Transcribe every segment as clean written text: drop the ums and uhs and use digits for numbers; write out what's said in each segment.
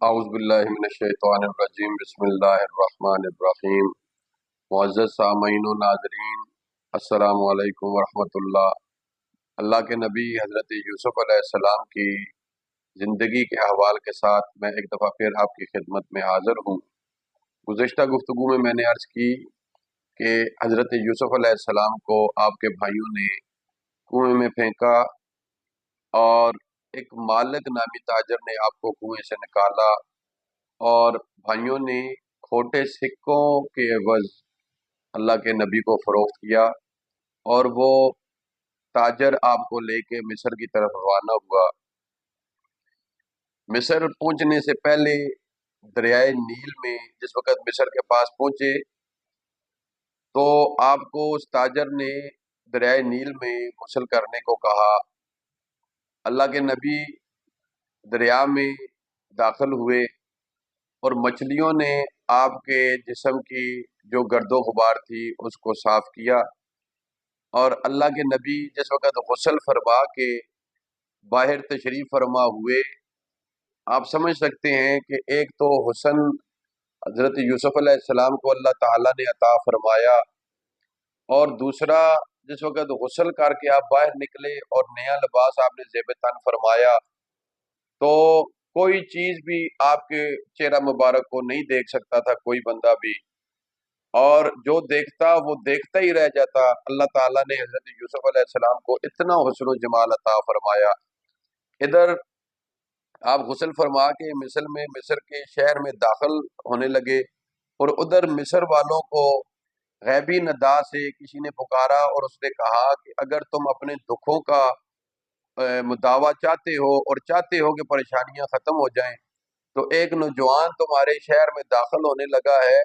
اعوذ باللہ من الشیطان الرجیم بسم اللہ الرحمن الرحیم۔ معزز سامعین و ناظرین، السلام علیکم ورحمۃ اللہ۔ اللہ کے نبی حضرت یوسف علیہ السلام کی زندگی کے احوال کے ساتھ میں ایک دفعہ پھر آپ کی خدمت میں حاضر ہوں۔ گزشتہ گفتگو میں نے عرض کی کہ حضرت یوسف علیہ السلام کو آپ کے بھائیوں نے کنویں میں پھینکا اور ایک مالک نامی تاجر نے آپ کو کنویں سے نکالا اور بھائیوں نے کھوٹے سکوں کے عوض اللہ کے نبی کو فروخت کیا اور وہ تاجر آپ کو لے کے مصر کی طرف روانہ ہوا۔ مصر پہنچنے سے پہلے دریائے نیل میں جس وقت مصر کے پاس پہنچے تو آپ کو اس تاجر نے دریائے نیل میں غسل کرنے کو کہا۔ اللہ کے نبی دریا میں داخل ہوئے اور مچھلیوں نے آپ کے جسم کی جو گرد و غبار تھی اس کو صاف کیا، اور اللہ کے نبی جس وقت غسل فرما کے باہر تشریف فرما ہوئے، آپ سمجھ سکتے ہیں کہ ایک تو حسن حضرت یوسف علیہ السلام کو اللہ تعالیٰ نے عطا فرمایا، اور دوسرا جس وقت غسل کر کے آپ باہر نکلے اور نیا لباس آپ نے زیب تن فرمایا تو کوئی چیز بھی آپ کے چہرہ مبارک کو نہیں دیکھ سکتا تھا کوئی بندہ بھی، اور جو دیکھتا وہ دیکھتا ہی رہ جاتا۔ اللہ تعالیٰ نے حضرت یوسف علیہ السلام کو اتنا حسن و جمال عطا فرمایا۔ ادھر آپ غسل فرما کے مصر کے شہر میں داخل ہونے لگے، اور ادھر مصر والوں کو غیبی ندا سے کسی نے پکارا اور اس نے کہا کہ اگر تم اپنے دکھوں کا مداوع چاہتے ہو اور چاہتے ہو کہ پریشانیاں ختم ہو جائیں تو ایک نوجوان تمہارے شہر میں داخل ہونے لگا ہے،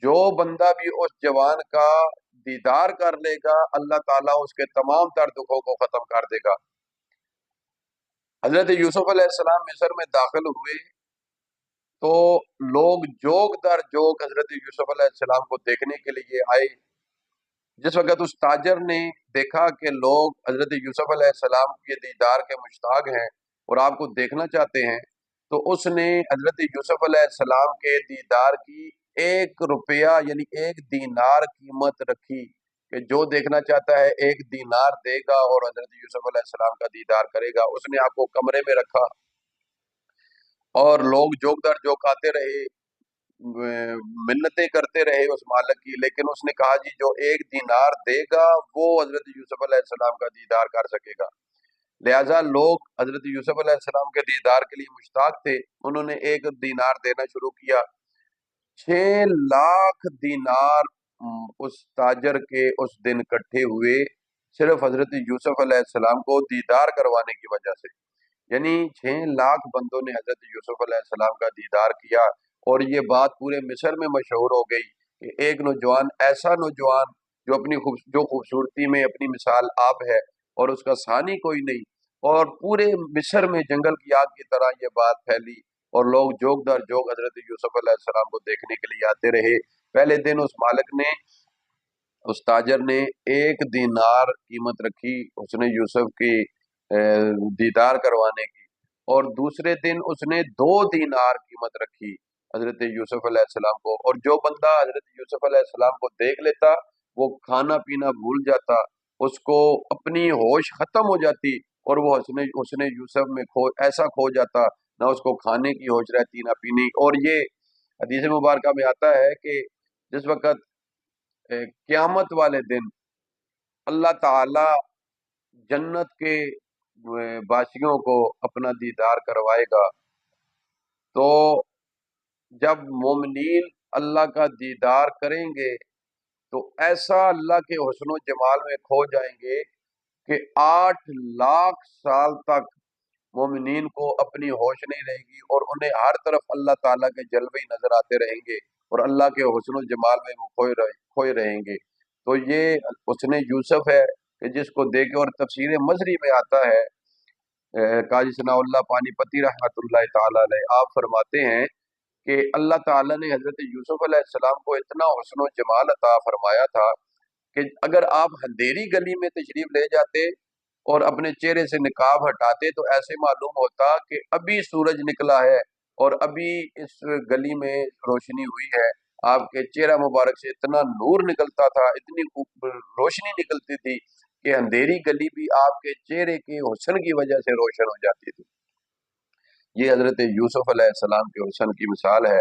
جو بندہ بھی اس جوان کا دیدار کر لے گا اللہ تعالیٰ اس کے تمام تر دکھوں کو ختم کر دے گا۔ حضرت یوسف علیہ السلام مصر میں داخل ہوئے تو لوگ جوگ در جوگ حضرت یوسف علیہ السلام کو دیکھنے کے لیے آئے۔ جس وقت اس تاجر نے دیکھا کہ لوگ حضرت یوسف علیہ السلام کے دیدار کے مشتاق ہیں اور آپ کو دیکھنا چاہتے ہیں، تو اس نے حضرت یوسف علیہ السلام کے دیدار کی 1 روپیہ یعنی 1 دینار قیمت رکھی کہ جو دیکھنا چاہتا ہے 1 دینار دے گا اور حضرت یوسف علیہ السلام کا دیدار کرے گا۔ اس نے آپ کو کمرے میں رکھا اور لوگ جوک در جوک آتے رہے، منتیں کرتے رہے اس مالک کی، لیکن اس نے کہا جی جو 1 دینار دے گا وہ حضرت یوسف علیہ السلام کا دیدار کر سکے گا۔ لہٰذا لوگ حضرت یوسف علیہ السلام کے دیدار کے لیے مشتاق تھے، انہوں نے 1 دینار دینا شروع کیا۔ 6 لاکھ دینار اس تاجر کے اس دن اکٹھے ہوئے صرف حضرت یوسف علیہ السلام کو دیدار کروانے کی وجہ سے، یعنی 6 لاکھ بندوں نے حضرت یوسف علیہ السلام کا دیدار کیا، اور یہ بات پورے مصر میں مشہور ہو گئی کہ ایک نوجوان، ایسا نوجوان جو خوبصورتی میں اپنی مثال آپ ہے اور اس کا ثانی کوئی نہیں، اور پورے مصر میں جنگل کی آگ کی طرح یہ بات پھیلی اور لوگ جوگ در جوگ حضرت یوسف علیہ السلام کو دیکھنے کے لیے آتے رہے۔ پہلے دن اس مالک نے، اس تاجر نے 1 دینار قیمت رکھی اس نے یوسف کی دیدار کروانے کی، اور دوسرے دن اس نے 2 دینار قیمت رکھی حضرت یوسف علیہ السلام کو، اور جو بندہ حضرت یوسف علیہ السلام کو دیکھ لیتا وہ کھانا پینا بھول جاتا، اس کو اپنی ہوش ختم ہو جاتی، اور وہ حسن یوسف میں ایسا کھو جاتا، نہ اس کو کھانے کی ہوش رہتی نہ پینے کی۔ اور یہ حدیث مبارکہ میں آتا ہے کہ جس وقت قیامت والے دن اللہ تعالی جنت کے باشیوں کو اپنا دیدار کروائے گا، تو جب مومنین اللہ کا دیدار کریں گے تو ایسا اللہ کے حسن و جمال میں کھو جائیں گے کہ 8 لاکھ سال تک مومنین کو اپنی ہوش نہیں رہے گی، اور انہیں ہر طرف اللہ تعالیٰ کے جلوے نظر آتے رہیں گے اور اللہ کے حسن و جمال میں وہ کھوئے رہیں گے۔ تو یہ حسن یوسف ہے کہ جس کو دیکھے، اور تفسیر مظہری میں آتا ہے، قاضی ثناء اللہ پانی پتی رحمۃ اللہ تعالیٰ علیہ آپ فرماتے ہیں کہ اللہ تعالیٰ نے حضرت یوسف علیہ السلام کو اتنا حسن و جمال عطا فرمایا تھا کہ اگر آپ اندھیری گلی میں تشریف لے جاتے اور اپنے چہرے سے نقاب ہٹاتے تو ایسے معلوم ہوتا کہ ابھی سورج نکلا ہے اور ابھی اس گلی میں روشنی ہوئی ہے، آپ کے چہرہ مبارک سے اتنا نور نکلتا تھا، اتنی روشنی نکلتی تھی کہ اندھیری گلی بھی آپ کے چہرے کے حسن کی وجہ سے روشن ہو جاتی تھی۔ یہ حضرت یوسف علیہ السلام کے حسن کی مثال ہے۔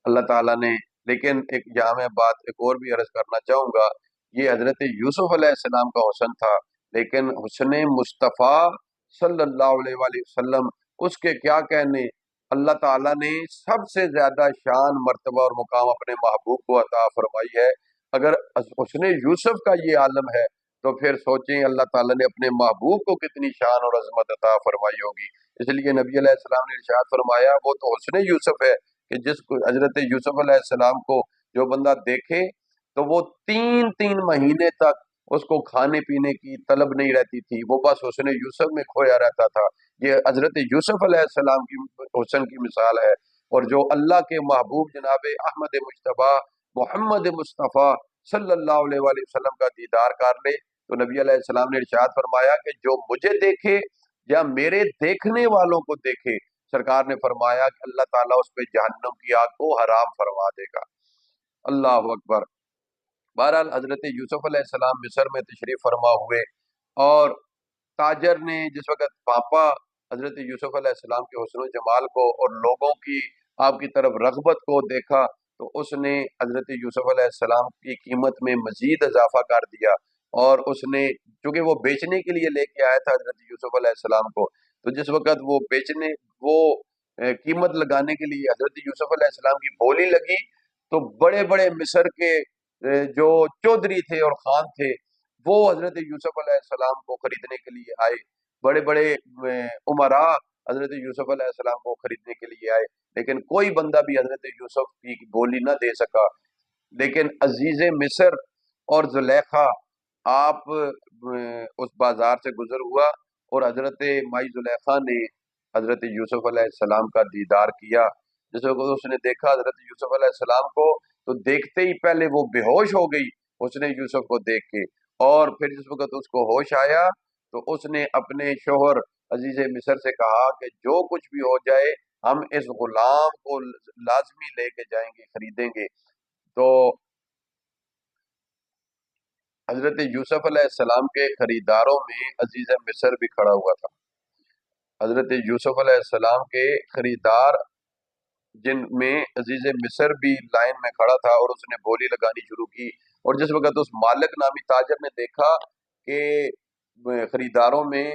اللہ تعالیٰ نے، لیکن ایک یہاں میں بات ایک اور بھی عرض کرنا چاہوں گا، یہ حضرت یوسف علیہ السلام کا حسن تھا، لیکن حسن مصطفیٰ صلی اللہ علیہ وآلہ وسلم، اس کے کیا کہنے، اللہ تعالیٰ نے سب سے زیادہ شان، مرتبہ اور مقام اپنے محبوب کو عطا فرمائی ہے۔ اگر حسن یوسف کا یہ عالم ہے تو پھر سوچیں اللہ تعالیٰ نے اپنے محبوب کو کتنی شان اور عظمت عطا فرمائی ہوگی۔ اس لیے نبی علیہ السلام نے ارشاد فرمایا، وہ تو حسن یوسف ہے کہ جس کو حضرت یوسف علیہ السلام کو جو بندہ دیکھے تو وہ تین تین مہینے تک اس کو کھانے پینے کی طلب نہیں رہتی تھی، وہ بس حسن یوسف میں کھویا رہتا تھا۔ یہ حضرت یوسف علیہ السلام کی حسن کی مثال ہے۔ اور جو اللہ کے محبوب جناب احمد مجتبیٰ محمد مصطفیٰ صلی اللہ علیہ وآلہ وسلم کا دیدار کر لے تو نبی علیہ السلام نے ارشاد فرمایا کہ جو مجھے دیکھے یا میرے دیکھنے والوں کو دیکھے، سرکار نے فرمایا کہ اللہ تعالیٰ اس پہ جہنم کی آگ کو حرام فرما دے گا۔ اللہ اکبر۔ بہرحال حضرت یوسف علیہ السلام مصر میں تشریف فرما ہوئے، اور تاجر نے جس وقت پاپا حضرت یوسف علیہ السلام کے حسن و جمال کو اور لوگوں کی آپ کی طرف رغبت کو دیکھا تو اس نے حضرت یوسف علیہ السلام کی قیمت میں مزید اضافہ کر دیا، اور اس نے چونکہ وہ بیچنے کے لیے لے کے آیا تھا حضرت یوسف علیہ السلام کو، تو جس وقت وہ بیچنے وہ قیمت لگانے کے لیے حضرت یوسف علیہ السلام کی بولی لگی تو بڑے بڑے مصر کے جو چودھری تھے اور خان تھے وہ حضرت یوسف علیہ السلام کو خریدنے کے لیے آئے، بڑے بڑے امراء حضرت یوسف علیہ السلام کو خریدنے کے لیے آئے، لیکن کوئی بندہ بھی حضرت یوسف کی بولی نہ دے سکا۔ لیکن عزیز مصر اور زلیخا، آپ اس بازار سے گزر ہوا اور حضرت مائی زلیخا نے حضرت یوسف علیہ السلام کا دیدار کیا۔ جس وقت اس نے دیکھا حضرت یوسف علیہ السلام کو تو دیکھتے ہی پہلے وہ بے ہوش ہو گئی اس نے یوسف کو دیکھ کے، اور پھر جس وقت اس کو ہوش آیا تو اس نے اپنے شوہر عزیز مصر سے کہا کہ جو کچھ بھی ہو جائے ہم اس غلام کو لازمی لے کے جائیں گے، خریدیں گے۔ تو حضرت یوسف علیہ السلام کے خریداروں میں عزیز مصر بھی کھڑا ہوا تھا۔ حضرت یوسف علیہ السلام کے خریدار جن میں عزیز مصر بھی لائن میں کھڑا تھا، اور اس نے بولی لگانی شروع کی، اور جس وقت اس مالک نامی تاجر نے دیکھا کہ خریداروں میں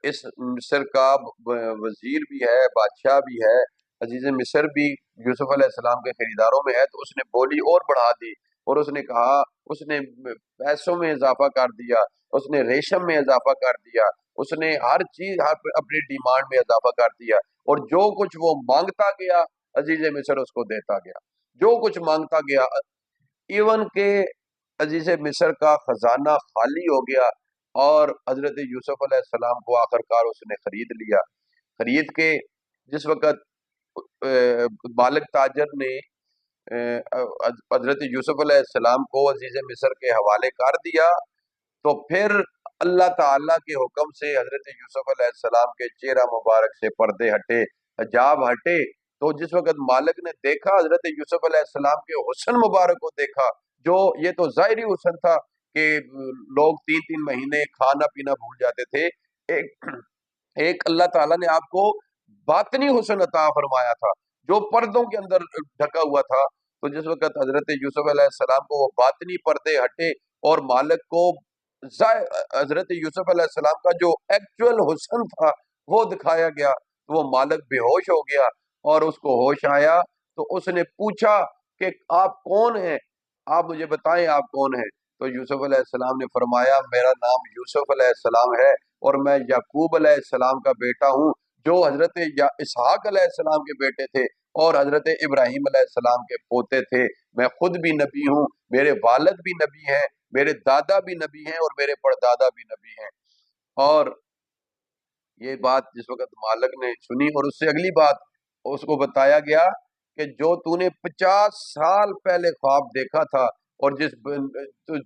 اس مصر کا وزیر بھی ہے، بادشاہ بھی ہے، عزیز مصر بھی یوسف علیہ السلام کے خریداروں میں ہے، تو اس نے بولی اور بڑھا دی، اور اس نے کہا، اس نے پیسوں میں اضافہ کر دیا، اس نے ریشم میں اضافہ کر دیا، اس نے ہر چیز اپنی ڈیمانڈ میں اضافہ کر دیا، اور جو کچھ وہ مانگتا گیا عزیز مصر اس کو دیتا گیا، جو کچھ مانگتا گیا، ایون کہ عزیز مصر کا خزانہ خالی ہو گیا، اور حضرت یوسف علیہ السلام کو آخر کار اس نے خرید لیا۔ خرید کے جس وقت مالک تاجر نے حضرت یوسف علیہ السلام کو عزیز مصر کے حوالے کر دیا تو پھر اللہ تعالیٰ کے حکم سے حضرت یوسف علیہ السلام کے چہرہ مبارک سے پردے ہٹے، حجاب ہٹے، تو جس وقت مالک نے دیکھا حضرت یوسف علیہ السلام کے حسن مبارک کو دیکھا، جو یہ تو ظاہری حسن تھا کہ لوگ تین تین مہینے کھانا پینا بھول جاتے تھے، ایک اللہ تعالیٰ نے آپ کو باطنی حسن عطا فرمایا تھا جو پردوں کے اندر ڈھکا ہوا تھا۔ تو جس وقت حضرت یوسف علیہ السلام کو وہ باطنی پردے ہٹے اور مالک کو حضرت یوسف علیہ السلام کا جو ایکچوئل حسن تھا وہ دکھایا گیا، تو وہ مالک بے ہوش ہو گیا، اور اس کو ہوش آیا تو اس نے پوچھا کہ آپ کون ہیں، آپ مجھے بتائیں آپ کون ہیں۔ تو یوسف علیہ السلام نے فرمایا میرا نام یوسف علیہ السلام ہے، اور میں یعقوب علیہ السلام کا بیٹا ہوں جو حضرت اسحاق علیہ السلام کے بیٹے تھے اور حضرت ابراہیم علیہ السلام کے پوتے تھے۔ میں خود بھی نبی ہوں، میرے والد بھی نبی ہیں، میرے دادا بھی نبی ہیں، اور میرے پردادا بھی نبی ہیں۔ اور یہ بات جس وقت مالک نے سنی، اور اس سے اگلی بات اس کو بتایا گیا کہ جو تو نے 50 سال پہلے خواب دیکھا تھا اور جس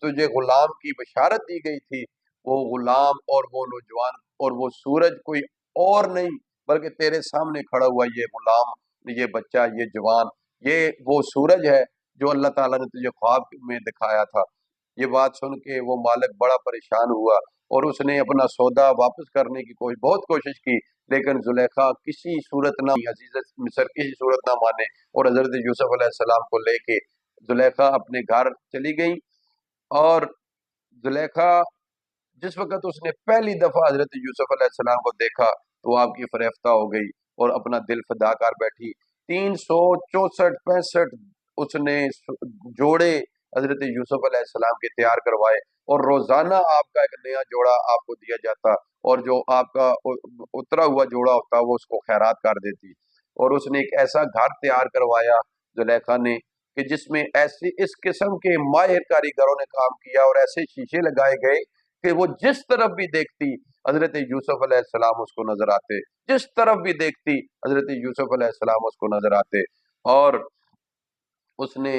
تجھے غلام کی بشارت دی گئی تھی، وہ غلام اور وہ نوجوان اور وہ سورج کوئی اور نہیں بلکہ تیرے سامنے کھڑا ہوا یہ غلام یہ بچہ، یہ جوان، یہ وہ سورج ہے جو اللہ تعالیٰ نے تجھے خواب میں دکھایا تھا۔ یہ بات سن کے وہ مالک بڑا پریشان ہوا اور اس نے اپنا سودا واپس کرنے کی بہت کوشش کی، لیکن زلیخا کسی صورت نہ، عزیز مصر کسی صورت نہ مانے، اور حضرت یوسف علیہ السلام کو لے کے زلیخا اپنے گھر چلی گئی۔ اور زلیخا جس وقت اس نے پہلی دفعہ حضرت یوسف علیہ السلام کو دیکھا تو آپ کی فریفتہ ہو گئی اور اپنا دل فدا کر بیٹھی۔ 364 65 اس نے جوڑے حضرت یوسف علیہ السلام کے تیار کروائے، اور روزانہ آپ کا ایک نیا جوڑا آپ کو دیا جاتا، اور جو آپ کا اترا ہوا جوڑا ہوتا وہ اس کو خیرات کر دیتی۔ اور اس نے ایک ایسا گھر تیار کروایا زلیخا نے کہ جس میں ایسی اس قسم کے ماہر کاریگروں نے کام کیا، اور ایسے شیشے لگائے گئے کہ وہ جس طرف بھی دیکھتی حضرت یوسف علیہ السلام اس کو نظر آتے، جس طرف بھی دیکھتی حضرت یوسف علیہ السلام اس کو نظر آتے۔ اور اس نے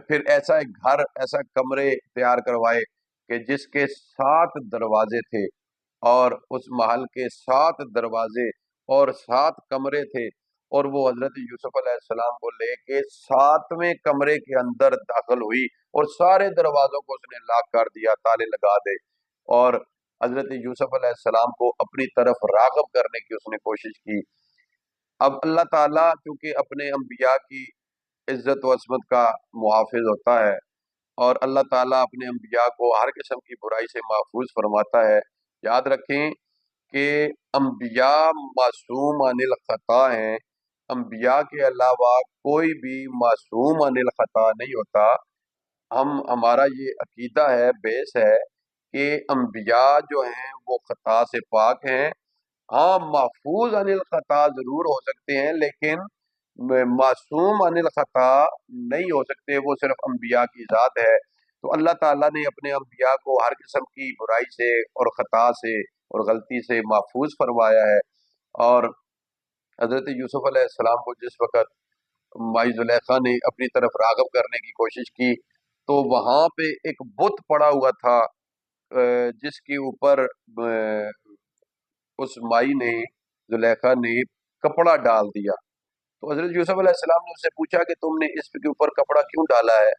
پھر ایسا ایک گھر، ایسا کمرے تیار کروائے کہ جس کے 7 دروازے تھے، اور اس محل کے 7 دروازے اور 7 کمرے تھے، اور وہ حضرت یوسف علیہ السلام کو لے کے 7ویں کمرے کے اندر داخل ہوئی، اور سارے دروازوں کو اس نے لاک کر دیا، تالے لگا دے، اور حضرت یوسف علیہ السلام کو اپنی طرف راغب کرنے کی اس نے کوشش کی۔ اب اللہ تعالیٰ چونکہ اپنے انبیاء کی عزت و عصمت کا محافظ ہوتا ہے، اور اللہ تعالیٰ اپنے انبیاء کو ہر قسم کی برائی سے محفوظ فرماتا ہے۔ یاد رکھیں کہ انبیاء معصوم عن الخطا ہیں، انبیاء کے علاوہ کوئی بھی معصوم عن الخطا نہیں ہوتا۔ ہمارا یہ عقیدہ ہے، بیس ہے کہ انبیاء جو ہیں وہ خطا سے پاک ہیں۔ ہاں، محفوظ عن الخطا ضرور ہو سکتے ہیں، لیکن معصوم عن الخطا نہیں ہو سکتے، وہ صرف انبیاء کی ذات ہے۔ تو اللہ تعالیٰ نے اپنے انبیاء کو ہر قسم کی برائی سے اور خطا سے اور غلطی سے محفوظ فرمایا ہے۔ اور حضرت یوسف علیہ السلام کو جس وقت مائی زلیخا نے اپنی طرف راغب کرنے کی کوشش کی تو وہاں پہ ایک بت پڑا ہوا تھا، جس کے اوپر اس مائی نے، زلیخا نے کپڑا ڈال دیا۔ تو حضرت یوسف علیہ السلام نے اس سے پوچھا کہ تم نے اس کے اوپر کپڑا کیوں ڈالا ہے؟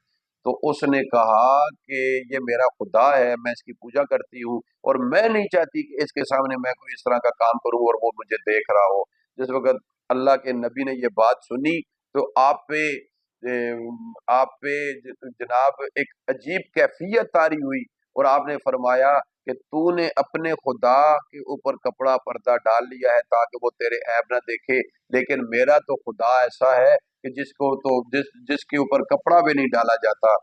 تو اس نے کہا کہ یہ میرا خدا ہے، میں اس کی پوجا کرتی ہوں، اور میں نہیں چاہتی کہ اس کے سامنے میں کوئی اس طرح کا کام کروں اور وہ مجھے دیکھ رہا ہو۔ جس وقت اللہ کے نبی نے یہ بات سنی تو آپ پہ جناب ایک عجیب کیفیت طاری ہوئی، اور آپ نے فرمایا کہ تو نے اپنے خدا کے اوپر کپڑا پردہ ڈال لیا ہے تاکہ وہ تیرے عیب نہ دیکھے، لیکن میرا تو خدا ایسا ہے کہ جس کے اوپر کپڑا بھی نہیں ڈالا جاتا،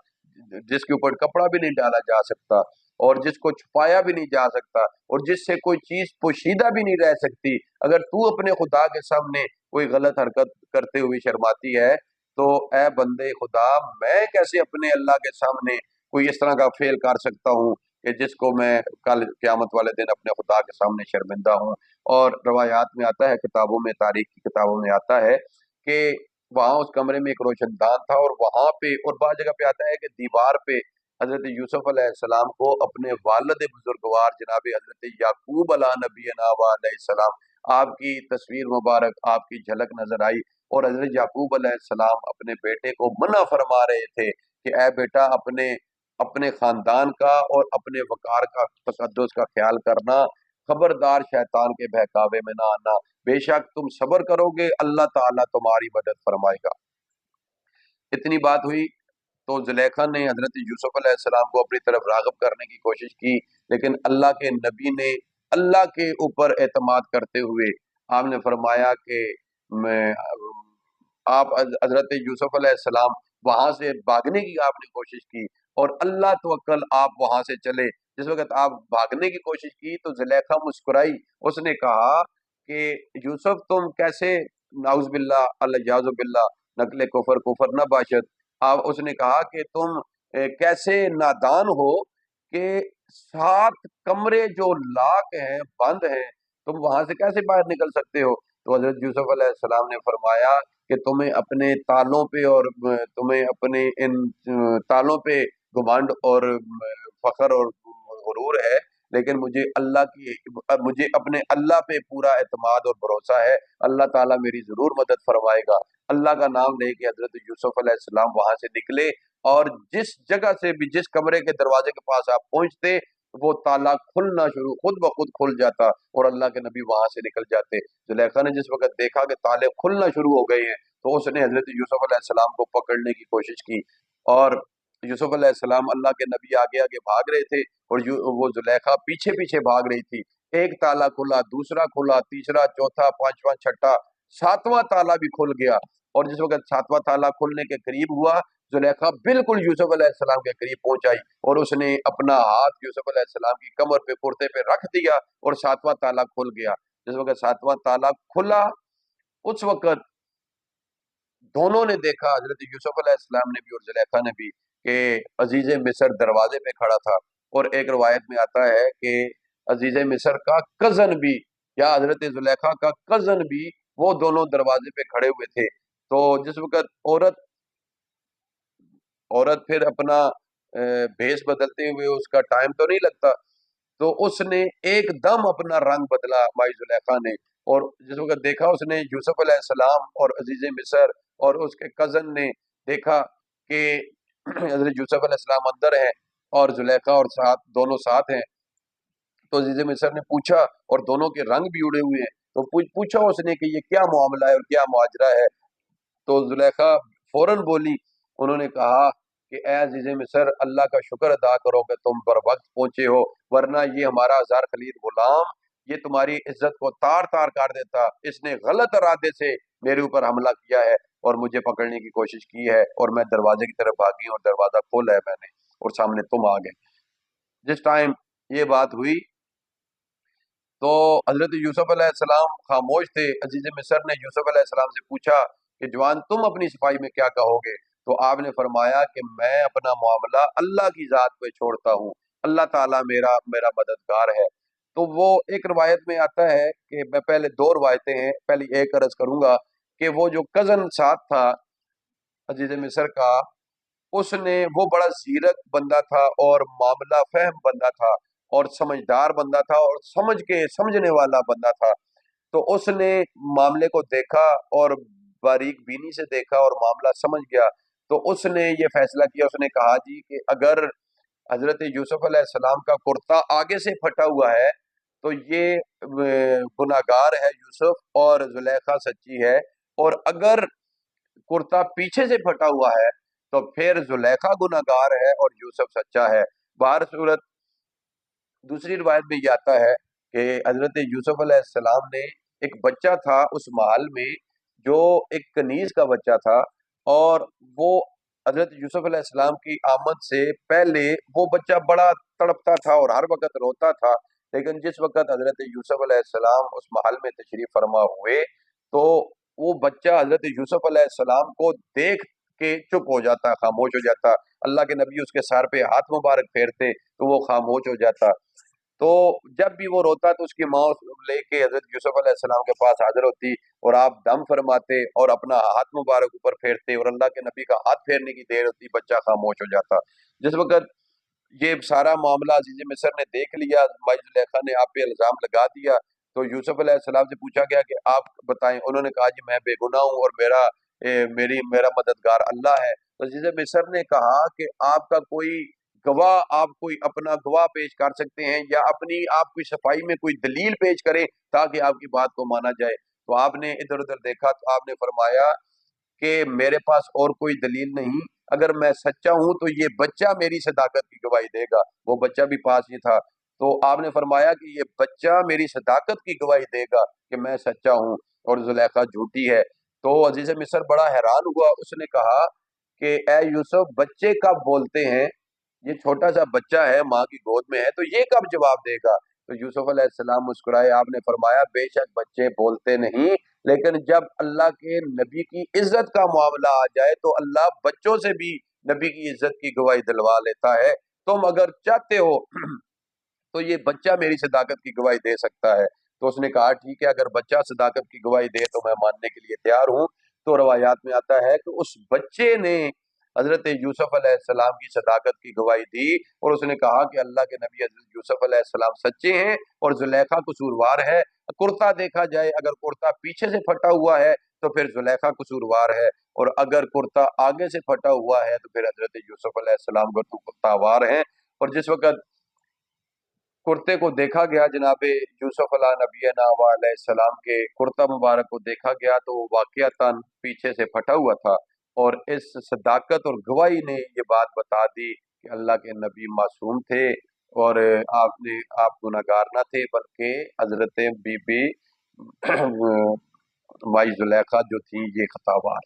جس کے اوپر کپڑا بھی نہیں ڈالا جا سکتا، اور جس کو چھپایا بھی نہیں جا سکتا، اور جس سے کوئی چیز پوشیدہ بھی نہیں رہ سکتی۔ اگر تو اپنے خدا کے سامنے کوئی غلط حرکت کرتے ہوئے شرماتی ہے تو اے بندے خدا، میں کیسے اپنے اللہ کے سامنے کوئی اس طرح کا فعل کر سکتا ہوں کہ جس کو میں کل قیامت والے دن اپنے خدا کے سامنے شرمندہ ہوں۔ اور روایات میں آتا ہے، کتابوں میں، تاریخ کی کتابوں میں آتا ہے کہ وہاں اس کمرے میں ایک روشن دان تھا، اور وہاں پہ، اور بعض جگہ پہ آتا ہے کہ دیوار پہ حضرت یوسف علیہ السلام کو اپنے والد بزرگوار جناب حضرت یعقوب علیہ نبینا و علیہ السلام، آپ کی تصویر مبارک، آپ کی جھلک نظر آئی، اور حضرت یعقوب علیہ السلام اپنے بیٹے کو منع فرما رہے تھے کہ اے بیٹا، اپنے خاندان کا اور اپنے وقار کا، تقدس کا خیال کرنا، خبردار شیطان کے بہکاوے میں نہ آنا، بے شک تم صبر کرو گے اللہ تعالیٰ تمہاری مدد فرمائے گا۔ اتنی بات ہوئی تو زلیخا نے حضرت یوسف علیہ السلام کو اپنی طرف راغب کرنے کی کوشش کی، لیکن اللہ کے نبی نے اللہ کے اوپر اعتماد کرتے ہوئے آپ نے فرمایا کہ آپ حضرت یوسف علیہ السلام وہاں سے بھاگنے کی آپ نے کوشش کی، اور اللہ توکل آپ وہاں سے چلے۔ جس وقت آپ بھاگنے کی کوشش کی تو زلیخا مسکرائی، اس نے کہا کہ یوسف تم کیسے، نعوذ باللہ الیاذ باللہ، نقل کفر نہ باشد، اس نے کہا کہ تم کیسے نادان ہو کہ 7 کمرے جو لاک ہیں، بند ہیں، تم وہاں سے کیسے باہر نکل سکتے ہو؟ تو حضرت یوسف علیہ السلام نے فرمایا کہ تمہیں اپنے تالوں پہ اور تمہیں اپنے ان تالوں پہ گھمنڈ اور فخر اور غرور ہے، لیکن مجھے اپنے اللہ پہ پورا اعتماد اور بھروسہ ہے، اللہ تعالیٰ میری ضرور مدد فرمائے گا۔ اللہ کا نام لے کے حضرت یوسف علیہ السلام وہاں سے نکلے، اور جس جگہ سے بھی، جس کمرے کے دروازے کے پاس آپ پہنچتے، وہ تالا کھلنا شروع، خود بخود کھل جاتا، اور اللہ کے نبی وہاں سے نکل جاتے۔ زلیخا نے جس وقت دیکھا کہ تالے کھلنا شروع ہو گئے ہیں، تو اس نے حضرت یوسف علیہ السلام کو پکڑنے کی کوشش کی، اور یوسف علیہ السلام، اللہ کے نبی آگے آگے بھاگ رہے تھے، اور وہ زلیخا پیچھے پیچھے بھاگ رہی تھی۔ ایک تالا کھلا، دوسرا کھلا، تیسرا، چوتھا، پانچواں، چھٹا، ساتواں تالا بھی کھل گیا، اور جس وقت ساتواں تالا کھلنے کے قریب ہوا، زلیخا بالکل یوسف علیہ السلام کے قریب پہنچ آئی، اور اس نے اپنا ہاتھ یوسف علیہ السلام کی کمر پہ، کرتے پہ رکھ دیا، اور ساتواں تالا کھل گیا۔ جس وقت ساتواں تالا کھلا، اس وقت دونوں نے دیکھا، حضرت یوسف علیہ السلام نے بھی اور زلیخا نے بھی، کہ عزیز مصر دروازے پہ کھڑا تھا، اور ایک روایت میں آتا ہے کہ عزیز مصر کا کزن بھی، یا حضرت زلیخا کا کزن بھی، وہ دونوں دروازے پہ کھڑے ہوئے تھے۔ تو جس وقت عورت پھر اپنا بھیس بدلتے ہوئے، اس کا ٹائم تو نہیں لگتا، تو اس نے ایک دم اپنا رنگ بدلا مائی زلیخا نے، اور جس وقت دیکھا اس نے یوسف علیہ السلام اور عزیز مصر اور اس کے کزن نے دیکھا کہ حضرت یوسف علیہ السلام اندر ہیں اور زلیخا اور دونوں ساتھ ہیں، تو عزیز مصر نے پوچھا، اور دونوں کے رنگ بھی اڑے ہوئے ہیں، تو پوچھا اس نے کہ یہ کیا معاملہ ہے اور کیا ماجرا ہے؟ تو زلیخا فوراً بولی، انہوں نے کہا کہ اے عزیز مصر، اللہ کا شکر ادا کرو کہ تم پر وقت پہنچے ہو، ورنہ یہ ہمارا ہزار خلید غلام یہ تمہاری عزت کو تار تار کر دیتا، اس نے غلط ارادے سے میرے اوپر حملہ کیا ہے اور مجھے پکڑنے کی کوشش کی ہے، اور میں دروازے کی طرف بھاگی اور دروازہ کھولا ہے میں نے، اور سامنے تم آ گئے۔ جس ٹائم یہ بات ہوئی تو حضرت یوسف علیہ السلام خاموش تھے۔ عزیز مصر نے یوسف علیہ السلام سے پوچھا کہ جوان، تم اپنی صفائی میں کیا کہو گے؟ تو آپ نے فرمایا کہ میں اپنا معاملہ اللہ کی ذات پہ چھوڑتا ہوں، اللہ تعالیٰ میرا مددگار ہے۔ تو وہ ایک روایت میں آتا ہے کہ میں پہلے دو روایتیں ہیں، پہلی ایک عرض کروں گا کہ وہ جو کزن ساتھ تھا عزیز مصر کا، وہ بڑا زیرک بندہ تھا اور معاملہ فہم بندہ تھا اور سمجھدار بندہ تھا اور سمجھنے والا بندہ تھا، تو اس نے معاملے کو دیکھا اور باریک بینی سے دیکھا اور معاملہ سمجھ گیا، تو اس نے یہ فیصلہ کیا، اس نے کہا جی کہ اگر حضرت یوسف علیہ السلام کا کرتا آگے سے پھٹا ہوا ہے تو یہ گناہگار ہے یوسف، اور زلیخا سچی ہے، اور اگر کرتا پیچھے سے پھٹا ہوا ہے تو پھر زلیخا گناہگار ہے اور یوسف سچا ہے۔ بہر صورت دوسری روایت میں یہ آتا ہے کہ حضرت یوسف علیہ السلام نے، ایک بچہ تھا اس محل میں جو ایک کنیز کا بچہ تھا، اور وہ حضرت یوسف علیہ السلام کی آمد سے پہلے وہ بچہ بڑا تڑپتا تھا اور ہر وقت روتا تھا، لیکن جس وقت حضرت یوسف علیہ السلام اس محل میں تشریف فرما ہوئے تو وہ بچہ حضرت یوسف علیہ السلام کو دیکھ کے چپ ہو جاتا، خاموش ہو جاتا، اللہ کے نبی اس کے سر پہ ہاتھ مبارک پھیرتے تو وہ خاموش ہو جاتا، تو جب بھی وہ روتا تو اس کی ماں لے کے حضرت یوسف علیہ السلام کے پاس حاضر ہوتی، اور آپ دم فرماتے اور اپنا ہاتھ مبارک اوپر پھیرتے، اور اللہ کے نبی کا ہاتھ پھیرنے کی دیر ہوتی، بچہ خاموش ہو جاتا۔ جس وقت یہ سارا معاملہ عزیز مصر نے دیکھ لیا، مائی زلیخا نے آپ پہ الزام لگا دیا، تو یوسف علیہ السلام سے پوچھا گیا کہ آپ بتائیں، انہوں نے کہا جی میں بے گناہ ہوں اور میرا مددگار اللہ ہے۔ تو عزیز مصر نے کہا کہ آپ کا کوئی گواہ، آپ کوئی اپنا گواہ پیش کر سکتے ہیں، یا آپ کی صفائی میں کوئی دلیل پیش کریں تاکہ آپ کی بات کو مانا جائے؟ تو آپ نے ادھر ادھر دیکھا تو آپ نے فرمایا کہ میرے پاس اور کوئی دلیل نہیں، اگر میں سچا ہوں تو یہ بچہ میری صداقت کی گواہی دے گا، وہ بچہ بھی پاس ہی تھا، تو آپ نے فرمایا کہ یہ بچہ میری صداقت کی گواہی دے گا کہ میں سچا ہوں اور زلیخا جھوٹی ہے۔ تو عزیز مصر بڑا حیران ہوا، اس نے کہا کہ اے یوسف، بچے کب بولتے ہیں؟ یہ چھوٹا سا بچہ ہے، ماں کی گود میں ہے، تو یہ کب جواب دے گا؟ تو یوسف علیہ السلام مسکرائے، آپ نے فرمایا بے شک بچے بولتے نہیں، لیکن جب اللہ کے نبی کی عزت کا معاملہ آ جائے تو اللہ بچوں سے بھی نبی کی عزت کی گواہی دلوا لیتا ہے، تم اگر چاہتے ہو تو یہ بچہ میری صداقت کی گواہی دے سکتا ہے۔ تو اس نے کہا ٹھیک ہے، اگر بچہ صداقت کی گواہی دے تو میں ماننے کے لیے تیار ہوں۔ تو روایات میں آتا ہے کہ اس بچے نے حضرت یوسف علیہ السلام کی صداقت کی گواہی دی، اور اس نے کہا کہ اللہ کے نبی حضرت یوسف علیہ السلام سچے ہیں اور زلیخا قصوروار ہے۔ کرتا دیکھا جائے، اگر کرتا پیچھے سے پھٹا ہوا ہے تو پھر زلیخا قصوروار ہے، اور اگر کرتا آگے سے پھٹا ہوا ہے تو پھر حضرت یوسف علیہ السلام کرتاوار ہیں۔ اور جس وقت کرتے کو دیکھا گیا جناب یوسف علیہ نبینا علیہ السلام کے کرتا مبارک کو دیکھا گیا تو وہ واقعتاً پیچھے سے پھٹا ہوا تھا، اور اس صداقت اور گواہی نے یہ بات بتا دی کہ اللہ کے نبی معصوم تھے، اور آپ گناہگار نہ تھے، بلکہ حضرت بی بی مائی زلیخا جو تھی یہ خطاوار